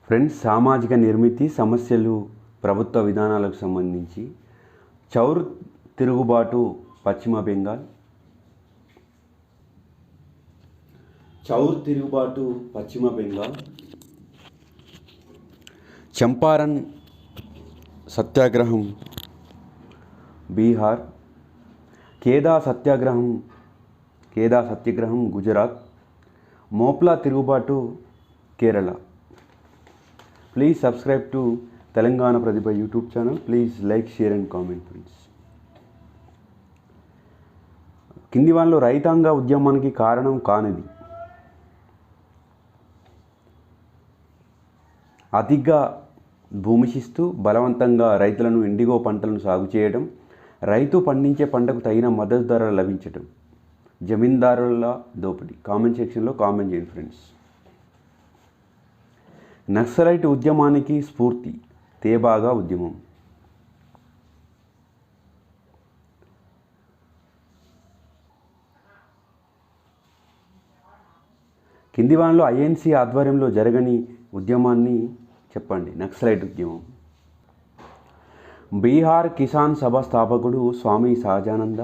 Friends, సామాజిక నిర్మితి సమస్యలు ప్రభుత్వ విధానాలకు సంబంధించి చౌర్ తిరుగుబాటు పశ్చిమ బెంగాల్. చౌర్ తిరుగుబాటు పశ్చిమ బెంగాల్, చంపారన్ సత్యాగ్రహం బీహార్, ఖేదా సత్యాగ్రహం గుజరాత్, మోప్లా తిరుగుబాటు Kerala. Please subscribe to Telangana Pratibha YouTube channel. Please like, share and comment, friends. కింది వాళ్ళలో రైతాంగ ఉద్యమానికి కారణం కానిది అతిగా భూమిశిస్తూ బలవంతంగా రైతులను ఇండిగో పంటలను సాగు చేయడం, రైతు పండించే పంటకు తగిన మద్దతు ధర లభించడం, జమీందారుల దోపిడీ. కామెంట్ సెక్షన్లో కామెంట్ చేయండి ఫ్రెండ్స్. నక్సలైట్ ఉద్యమానికి స్ఫూర్తి తేబాగా ఉద్యమం. కింది వానలో ఐఎన్సీ ఆధ్వర్యంలో జరగని ఉద్యమాన్ని చెప్పండి. నక్సలైట్ ఉద్యమం. బీహార్ కిసాన్ సభ స్థాపకుడు స్వామి సహజానంద,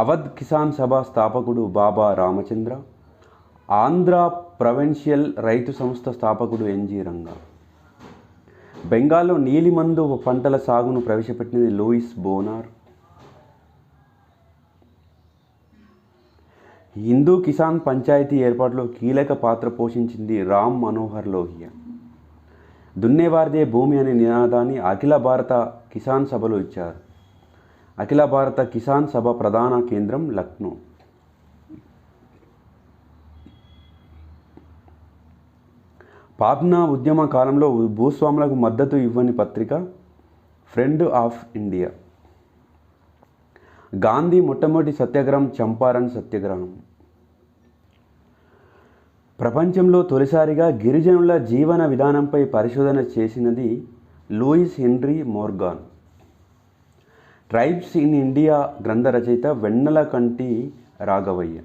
అవధ్ కిసాన్ సభ స్థాపకుడు బాబా రామచంద్ర, ఆంధ్ర ప్రొవిన్షియల్ రైతు సంస్థ స్థాపకుడు ఎన్జి రంగా. బెంగాల్లో నీలిమందు పంటల సాగును ప్రవేశపెట్టినది లూయిస్ బోనార్. హిందూ కిసాన్ పంచాయతీ ఏర్పాటులో కీలక పాత్ర పోషించింది రామ్ మనోహర్ లోహియా. దున్నేవారిదే భూమి అనే నినాదాన్ని అఖిల భారత కిసాన్ సభలో ఇచ్చారు. అఖిల భారత కిసాన్ సభ ప్రధాన కేంద్రం లక్నో. పాబ్నా ఉద్యమ కాలంలో భూస్వాములకు మద్దతు ఇవ్వని పత్రిక ఫ్రెండ్ ఆఫ్ ఇండియా. గాంధీ మొట్టమొదటి సత్యాగ్రహం చంపారన్ సత్యాగ్రహం. ప్రపంచంలో తొలిసారిగా గిరిజనుల జీవన విధానంపై పరిశోధన చేసినది Lewis Henry Morgan. Tribes in India గ్రంథ రచయిత వెన్నెలకంటి రాఘవయ్య.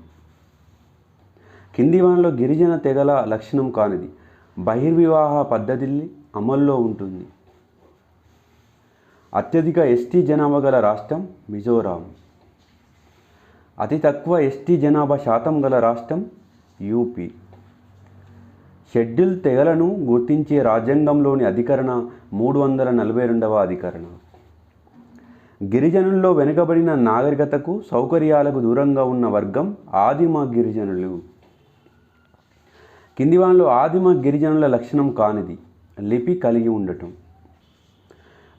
కింది వానలో గిరిజన తెగల లక్షణం కానిది బహిర్వివాహ పద్ధతి అమల్లో ఉంటుంది. అత్యధిక ఎస్టీ జనాభా గల రాష్ట్రం మిజోరాం. అతి తక్కువ ఎస్టీ జనాభా శాతం గల రాష్ట్రం యూపీ. షెడ్యూల్ తెగలను గుర్తించే రాజ్యాంగంలోని అధికరణ 342వ అధికరణ. గిరిజనుల్లో వెనుకబడిన నాగరికతకు సౌకర్యాలకు దూరంగా ఉన్న వర్గం ఆదిమ గిరిజనులు. కింది వానలో ఆదిమ గిరిజనుల లక్షణం కానిది లిపి కలిగి ఉండటం.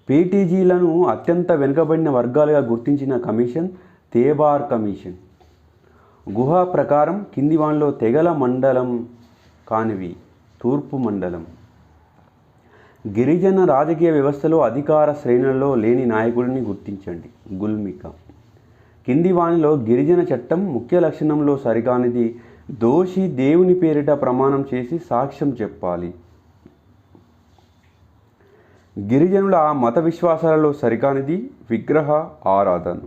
పీటీజీలను అత్యంత వెనుకబడిన వర్గాలుగా గుర్తించిన కమిషన్ తేబార్ కమిషన్. గుహ ప్రకారం కింది వానలో తెగల మండలం కానివి తూర్పు మండలం. గిరిజన రాజకీయ వ్యవస్థలో అధికార శ్రేణులలో లేని నాయకుడిని గుర్తించండి గుల్మిక. కింది వానిలో గిరిజన చట్టం ముఖ్య లక్షణంలో సరికానిది దోషి దేవుని పేరిట ప్రమాణం చేసి సాక్ష్యం చెప్పాలి. గిరిజనుల మత విశ్వాసాలలో సరికానిది విగ్రహ ఆరాధన.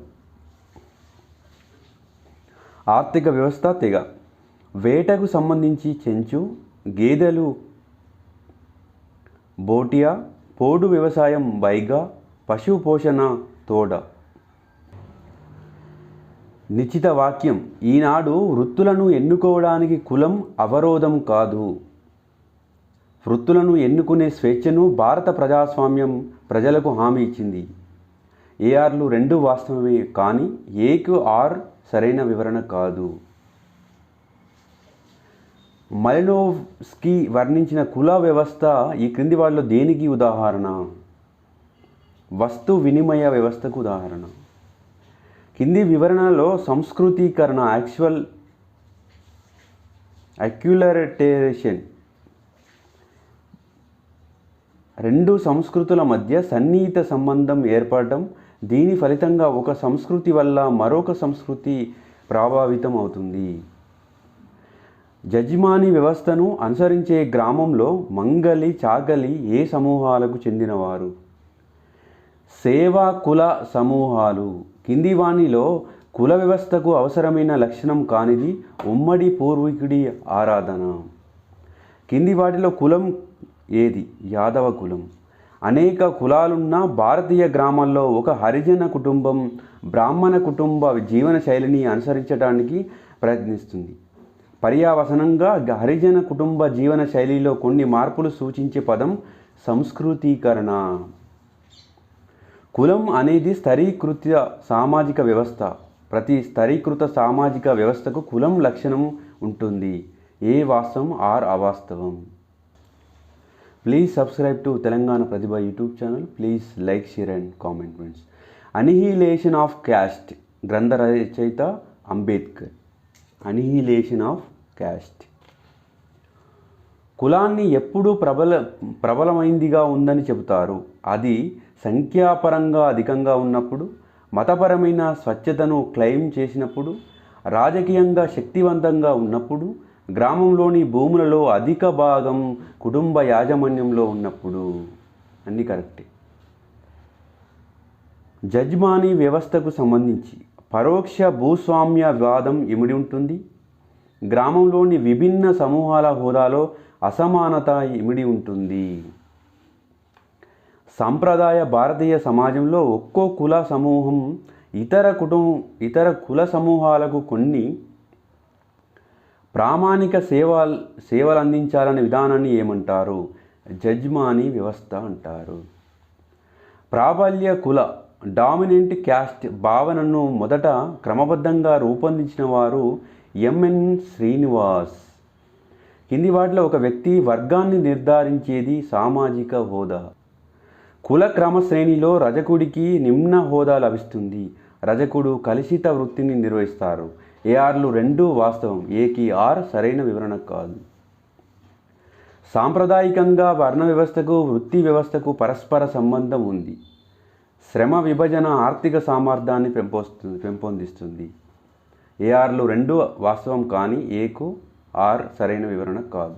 ఆర్థిక వ్యవస్థ తెగ. వేటకు సంబంధించి చెంచు, గేదెలు బోటియా, పోడు వ్యవసాయం బైగా, పశు పోషణ తోడ. నిశ్చిత వాక్యం. ఈనాడు వృత్తులను ఎన్నుకోవడానికి కులం అవరోధం కాదు. వృత్తులను ఎన్నుకునే స్వేచ్ఛను భారత ప్రజాస్వామ్యం ప్రజలకు హామీ ఇచ్చింది. ఏఆర్లు రెండు వాస్తవమే, కానీ ఏకు ఆర్ సరైన వివరణ కాదు. మలినోవ్స్కీ వర్ణించిన కుల వ్యవస్థ ఈ క్రింది వాటిలో దేనికి ఉదాహరణ? వస్తు వినిమయ వ్యవస్థకు ఉదాహరణ. కింది వివరణలో సంస్కృతీకరణ అక్యులరేటేషన్ రెండు సంస్కృతుల మధ్య సన్నిహిత సంబంధం ఏర్పడటం, దీని ఫలితంగా ఒక సంస్కృతి వల్ల మరొక సంస్కృతి ప్రభావితం అవుతుంది. జజ్మానీ వ్యవస్థను అనుసరించే గ్రామంలో మంగలి చాగలి ఏ సమూహాలకు చెందినవారు? సేవా కుల సమూహాలు. కింది వానిలో కుల వ్యవస్థకు అవసరమైన లక్షణం కానిది ఉమ్మడి పూర్వీకుడి ఆరాధన. కింది వాటిలో కులం ఏది? యాదవ కులం. అనేక కులాలున్న భారతీయ గ్రామాల్లో ఒక హరిజన కుటుంబం బ్రాహ్మణ కుటుంబ జీవన శైలిని అనుసరించడానికి ప్రయత్నిస్తుంది. పర్యవసానంగా హరిజన కుటుంబ జీవన శైలిలో కొన్ని మార్పులు సూచించే పదం సంస్కృతీకరణ. కులం అనేది స్థరీకృత సామాజిక వ్యవస్థ. ప్రతి స్థరీకృత సామాజిక వ్యవస్థకు కులం లక్షణం ఉంటుంది. ఏ వాస్తవం ఆర్ అవాస్తవం? Please subscribe to Telangana Pratibha YouTube channel. Please like, share and comment friends. Annihilation of caste. గ్రంథ రచయిత అంబేద్కర్. Annihilation of caste. కులాన్ని ఎప్పుడూ ప్రబలమైందిగా ఉందని చెబుతారు. అది సంఖ్యాపరంగా అధికంగా ఉన్నప్పుడు, మతపరమైన స్వచ్ఛతను క్లెయిమ్ చేసినప్పుడు, రాజకీయంగా శక్తివంతంగా ఉన్నప్పుడు, గ్రామంలోని భూములలో అధిక భాగం కుటుంబ యాజమాన్యంలో ఉన్నప్పుడు. అన్నీ కరెక్టే. జడ్మానీ వ్యవస్థకు సంబంధించి పరోక్ష భూస్వామ్య వాదం ఇమిడి ఉంటుంది. గ్రామంలోని విభిన్న సమూహాల హోదాలో అసమానత ఇమిడి ఉంటుంది. సాంప్రదాయ భారతీయ సమాజంలో ఒక్కో కుల సమూహం ఇతర కుల సమూహాలకు కొన్ని ప్రామాణిక సేవలు అందించాలనే విధానాన్ని ఏమంటారు? జడ్మానీ వ్యవస్థ అంటారు. ప్రాబల్య కుల డామినెంట్ క్యాస్ట్ భావనను మొదట క్రమబద్ధంగా రూపొందించిన వారు ఎంఎన్ శ్రీనివాస్. కింది వాటిలో ఒక వ్యక్తి వర్గాన్ని నిర్ధారించేది సామాజిక హోదా. కుల క్రమశ్రేణిలో రజకుడికి నిమ్న హోదా లభిస్తుంది. రజకుడు కలుషిత వృత్తిని నిర్వహిస్తారు. ఏఆర్లు రెండూ వాస్తవం. ఏకి ఆర్ సరైన వివరణ కాదు. సాంప్రదాయికంగా వర్ణ వ్యవస్థకు వృత్తి వ్యవస్థకు పరస్పర సంబంధం ఉంది. శ్రమ విభజన ఆర్థిక సామర్థ్యాన్ని పెంపొందిస్తుంది. ఏఆర్లు రెండూ వాస్తవం కానీ ఏకు ఆర్ సరైన వివరణ కాదు.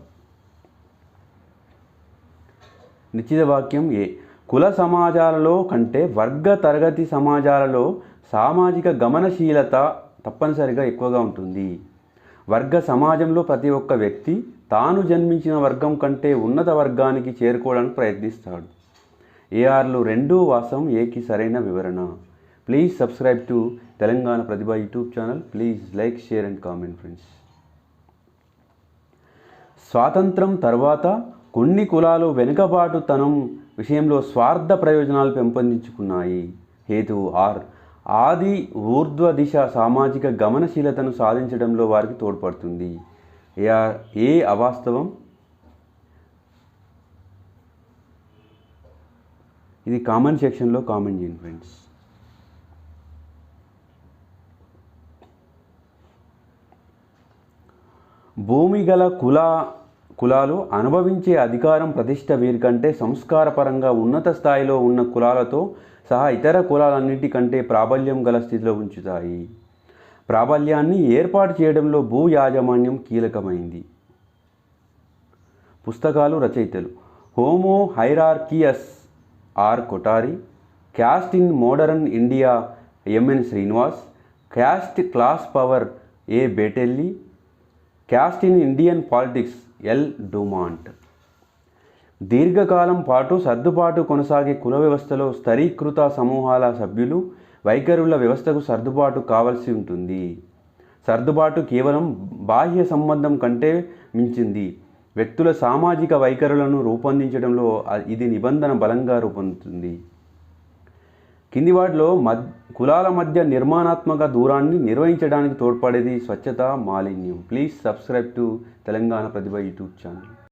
నిశ్చిత వాక్యం ఏ. కుల సమాజాలలో కంటే వర్గ తరగతి సమాజాలలో సామాజిక గమనశీలత తప్పనిసరిగా ఎక్కువగా ఉంటుంది. వర్గ సమాజంలో ప్రతి ఒక్క వ్యక్తి తాను జన్మించిన వర్గం కంటే ఉన్నత వర్గానికి చేరుకోవడానికి ప్రయత్నిస్తాడు. ఏఆర్లు రెండూ వాస్తవం. ఏకి సరైన వివరణ. Please subscribe to Telangana Pratibha YouTube channel. Please like, share and comment friends. స్వాతంత్రం తర్వాత కొన్ని కులాలు వెనుకబాటుతనం విషయంలో స్వార్థ ప్రయోజనాలు పెంపొందించుకున్నాయి. హేతువు ఆర్. ఆది ఊర్ధ్వ దిశ సామాజిక గమనశీలతను సాధించడంలో వారికి తోడ్పడుతుంది. ఏ అవాస్తవం? ఇది కామెంట్ సెక్షన్లో కామెంట్ చేయండి ఫ్రెండ్స్. భూమి గల కులాలు అనుభవించే అధికారం ప్రతిష్ట వీరికంటే సంస్కారపరంగా ఉన్నత స్థాయిలో ఉన్న కులాలతో సహా ఇతర కులాలన్నిటికంటే ప్రాబల్యం గల స్థితిలో ఉంచుతాయి. ప్రాబల్యాన్ని ఏర్పాటు చేయడంలో భూ యాజమాన్యం కీలకమైంది. పుస్తకాలు, రచయితలు. Homo Hierarchicus R Kothari. Caste in modern India M N Srinivas. Caste class power A Beteille. Caste in Indian politics L Dumont. దీర్ఘకాలం పాటు సర్దుబాటు కొనసాగే కుల వ్యవస్థలో స్థరీకృత సమూహాల సభ్యులు వైఖరుల వ్యవస్థకు సర్దుబాటు కావాల్సి ఉంటుంది. సర్దుబాటు కేవలం బాహ్య సంబంధం కంటే మించింది. వ్యక్తుల సామాజిక వైఖరులను రూపొందించడంలో ఇది నిబంధన బలంగా రూపొందుతుంది. కింది వాటిలో కులాల మధ్య నిర్మాణాత్మక దూరాన్ని నిర్వహించడానికి తోడ్పడేది స్వచ్ఛత, మాలిన్యం. Please subscribe to Telangana Pratibha YouTube channel.